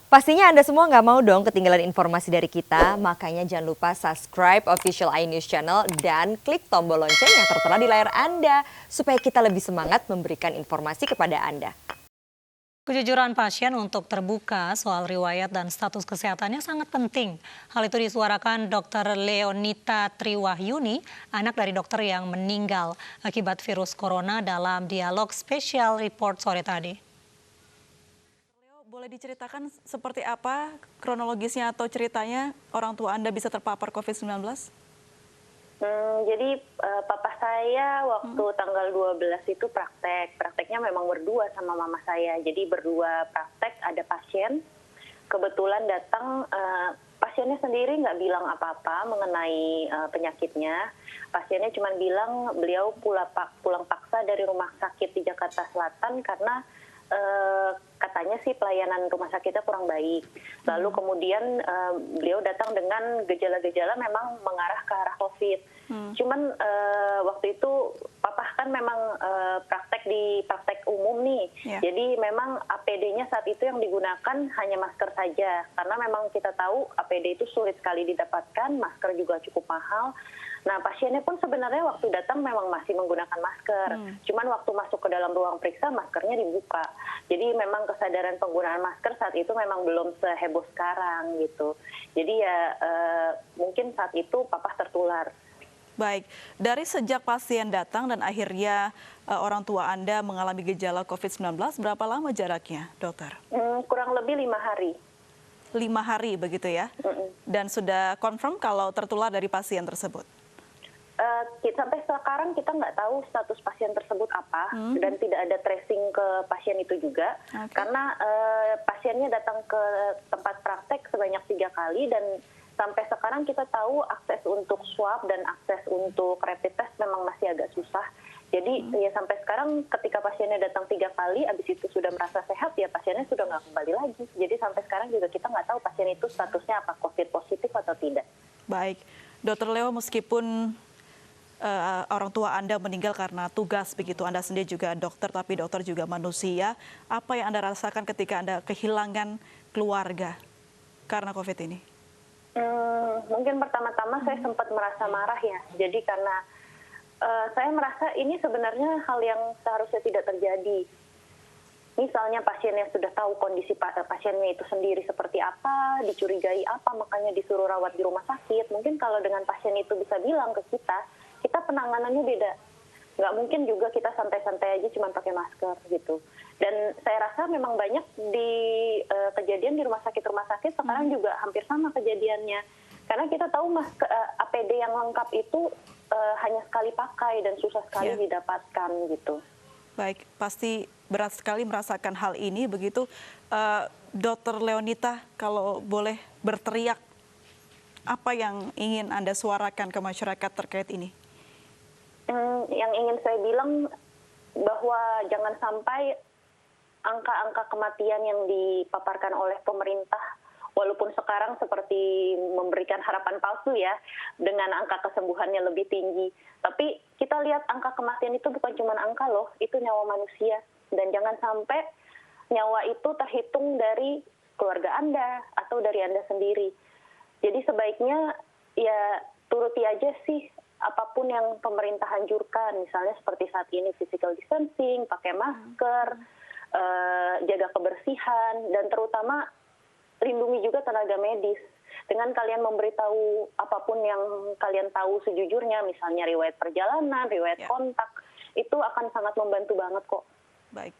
Pastinya Anda semua nggak mau dong ketinggalan informasi dari kita, makanya jangan lupa subscribe official iNews Channel dan klik tombol lonceng yang tertera di layar Anda, supaya kita lebih semangat memberikan informasi kepada Anda. Kejujuran pasien untuk terbuka soal riwayat dan status kesehatannya sangat penting. Hal itu disuarakan Dr. Leonita Triwahyuni, anak dari dokter yang meninggal akibat virus corona dalam dialog spesial report sore tadi. Boleh diceritakan seperti apa kronologisnya atau ceritanya orang tua Anda bisa terpapar COVID-19? Jadi papa saya waktu tanggal 12 itu prakteknya memang berdua sama mama saya. Jadi berdua praktek, ada pasien, kebetulan datang, pasiennya sendiri nggak bilang apa-apa mengenai penyakitnya. Pasiennya cuma bilang beliau pulang paksa dari rumah sakit di Jakarta Selatan karena katanya sih pelayanan rumah sakitnya kurang baik. Lalu kemudian beliau datang dengan gejala-gejala memang mengarah ke arah COVID. Cuman waktu itu papa kan memang praktek di praktek umum nih. Jadi memang APD-nya saat itu yang digunakan hanya masker saja. Karena memang kita tahu APD itu sulit sekali didapatkan, masker juga cukup mahal. Nah, pasiennya pun sebenarnya waktu datang memang masih menggunakan masker. Cuman waktu masuk ke dalam ruang periksa, maskernya dibuka. Jadi memang kesadaran penggunaan masker saat itu memang belum seheboh sekarang gitu. Jadi ya mungkin saat itu papa tertular. Baik, dari sejak pasien datang dan akhirnya orang tua Anda mengalami gejala COVID-19, berapa lama jaraknya, dokter? Kurang lebih 5 hari. 5 hari begitu ya? Dan sudah confirm kalau tertular dari pasien tersebut? Sampai sekarang kita nggak tahu status pasien tersebut apa dan tidak ada tracing ke pasien itu juga karena pasiennya datang ke tempat praktek sebanyak 3 kali dan sampai sekarang kita tahu akses untuk swab dan akses untuk rapid test memang masih agak susah. Jadi ya sampai sekarang ketika pasiennya datang 3 kali, abis itu sudah merasa sehat ya pasiennya sudah nggak kembali lagi. Jadi sampai sekarang juga kita nggak tahu pasien itu statusnya apa COVID positif atau tidak. Baik, Dokter Leo, meskipun orang tua Anda meninggal karena tugas begitu, Anda sendiri juga dokter, tapi dokter juga manusia. Apa yang Anda rasakan ketika Anda kehilangan keluarga karena COVID ini? Mungkin pertama-tama saya sempat merasa marah ya. Jadi karena saya merasa ini sebenarnya hal yang seharusnya tidak terjadi. Misalnya pasiennya sudah tahu kondisi pasiennya itu sendiri seperti apa, dicurigai apa, makanya disuruh rawat di rumah sakit. Mungkin kalau dengan pasien itu bisa bilang ke kita penanganannya beda. Nggak mungkin juga kita santai-santai aja cuma pakai masker gitu. Dan saya rasa memang banyak di kejadian di rumah sakit sekarang juga hampir sama kejadiannya. Karena kita tahu APD yang lengkap itu hanya sekali pakai dan susah sekali didapatkan gitu. Baik, pasti berat sekali merasakan hal ini begitu. Dokter Leonita, kalau boleh berteriak, apa yang ingin Anda suarakan ke masyarakat terkait ini? Yang ingin saya bilang bahwa jangan sampai angka-angka kematian yang dipaparkan oleh pemerintah, walaupun sekarang seperti memberikan harapan palsu ya, dengan angka kesembuhannya lebih tinggi. Tapi kita lihat angka kematian itu bukan cuma angka loh, itu nyawa manusia. Dan jangan sampai nyawa itu terhitung dari keluarga Anda atau dari Anda sendiri. Jadi sebaiknya ya turuti aja sih apapun yang pemerintah anjurkan, misalnya seperti saat ini physical distancing, pakai masker, jaga kebersihan, dan terutama lindungi juga tenaga medis. Dengan kalian memberitahu apapun yang kalian tahu sejujurnya, misalnya riwayat perjalanan, riwayat kontak, itu akan sangat membantu banget kok. Baik.